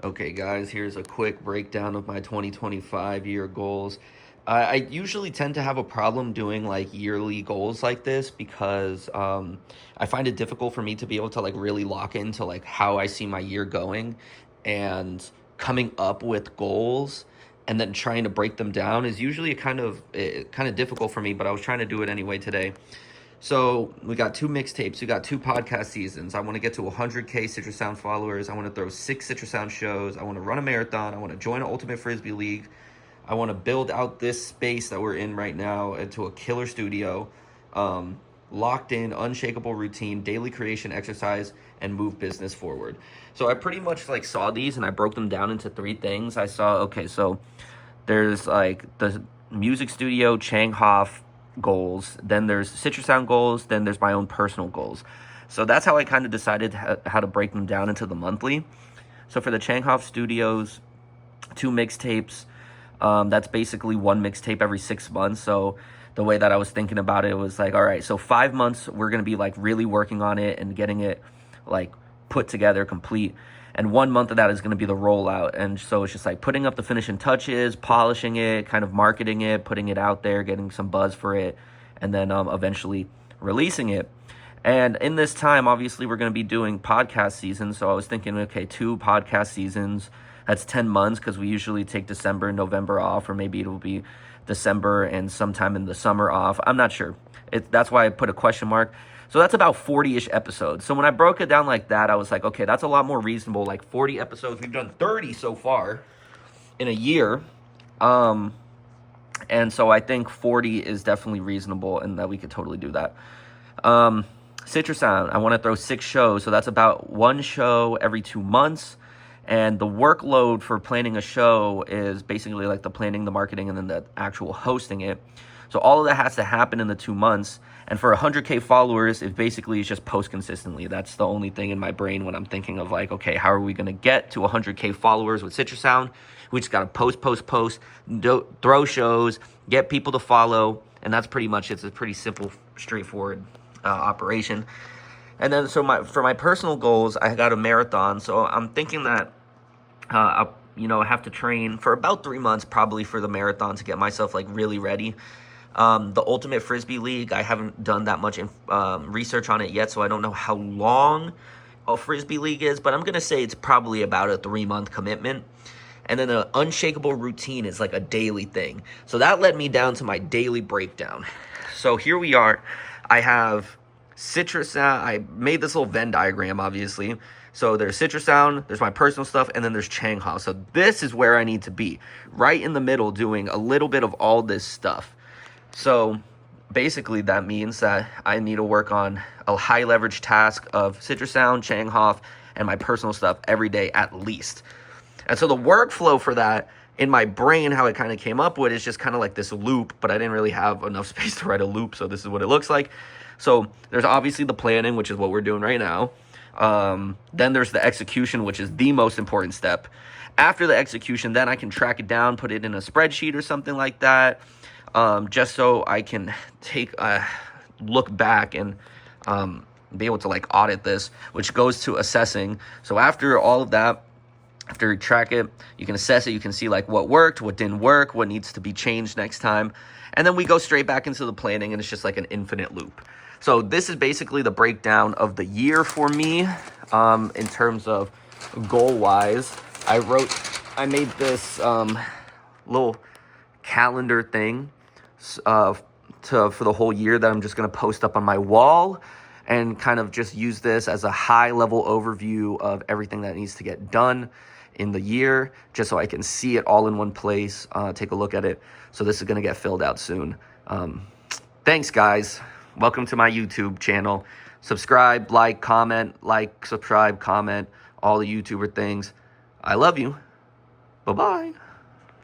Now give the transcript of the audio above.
Okay, guys, here's a quick breakdown of my 2025 year goals. I usually tend to have a problem doing like yearly goals like this because I find it difficult for me to be able to like really lock into like how I see my year going, and coming up with goals and then trying to break them down is usually kind of difficult for me. But I was trying to do it anyway today. So we got two mixtapes, we got two podcast seasons. I want to get to 100K Citrus Sound followers. I want to throw 6 Citrus Sound shows. I want to run a marathon. I want to join an Ultimate Frisbee League. I want to build out this space that we're in right now into a killer studio. Locked in, unshakable routine, daily creation, exercise, and move business forward. So I pretty much like saw these and I broke them down into three things. I saw, okay, so there's like the music studio, Chang Hoff goals, then there's Citrus Sound goals, then there's my own personal goals. So that's how I kind of decided how to break them down into the monthly. So for the Chang Hoff Studios, 2 mixtapes, that's basically 1 mixtape every 6 months. So the way that I was thinking about it was like, all right, so 5 months we're going to be like really working on it and getting it like put together, complete. And 1 month of that is going to be the rollout. And so it's just like putting up the finishing touches, polishing it, kind of marketing it, putting it out there, getting some buzz for it, and then eventually releasing it. And in this time, obviously, we're going to be doing podcast seasons. So I was thinking, okay, 2 podcast seasons, that's 10 months because we usually take December and November off, or maybe it'll be December and sometime in the summer off. I'm not sure. That's why I put a question mark. So that's about 40-ish episodes. So when I broke it down like that, I was like, okay, that's a lot more reasonable. Like 40 episodes. We've done 30 so far in a year. And so I think 40 is definitely reasonable and that we could totally do that. Citrus Sound, I want to throw 6 shows. So that's about 1 show every 2 months. And the workload for planning a show is basically like the planning, the marketing, and then the actual hosting it. So all of that has to happen in the 2 months. And for 100K followers, it basically is just post consistently. That's the only thing in my brain when I'm thinking of like, okay, how are we going to get to 100K followers with Citrus Sound? We just got to post, throw shows, get people to follow. And that's pretty much it. It's a pretty simple, straightforward operation. And then so for my personal goals, I got a marathon. So I'm thinking that I have to train for about 3 months probably for the marathon to get myself like really ready. The Ultimate Frisbee League, I haven't done that much research on it yet, so I don't know how long a Frisbee League is, but I'm going to say it's probably about a 3-month commitment. And then the Unshakable Routine is like a daily thing. So that led me down to my daily breakdown. So here we are. I have Citrus Sound. I made this little Venn diagram, obviously. So there's Citrus Sound, there's my personal stuff, and then there's Chang Hoff. So this is where I need to be, right in the middle, doing a little bit of all this stuff. So basically that means that I need to work on a high leverage task of Citrus Sound, Chang Hoff, and my personal stuff every day at least. And so the workflow for that in my brain, how it kind of came up with is just kind of like this loop, but I didn't really have enough space to write a loop. So this is what it looks like. So there's obviously the planning, which is what we're doing right now. Then there's the execution, which is the most important step. After the execution, then I can track it down, put it in a spreadsheet or something like that. Just so I can take a look back and be able to like audit this, which goes to assessing. So after all of that, after you track it, you can assess it. You can see like what worked, what didn't work, what needs to be changed next time. And then we go straight back into the planning, and it's just like an infinite loop. So this is basically the breakdown of the year for me in terms of goal-wise. I made this little calendar thing for the whole year that I'm just going to post up on my wall and kind of just use this as a high-level overview of everything that needs to get done in the year, just so I can see it all in one place, take a look at it. So this is going to get filled out soon. Thanks, guys. Welcome to my YouTube channel. Subscribe, subscribe, comment, all the YouTuber things. I love you. Bye-bye.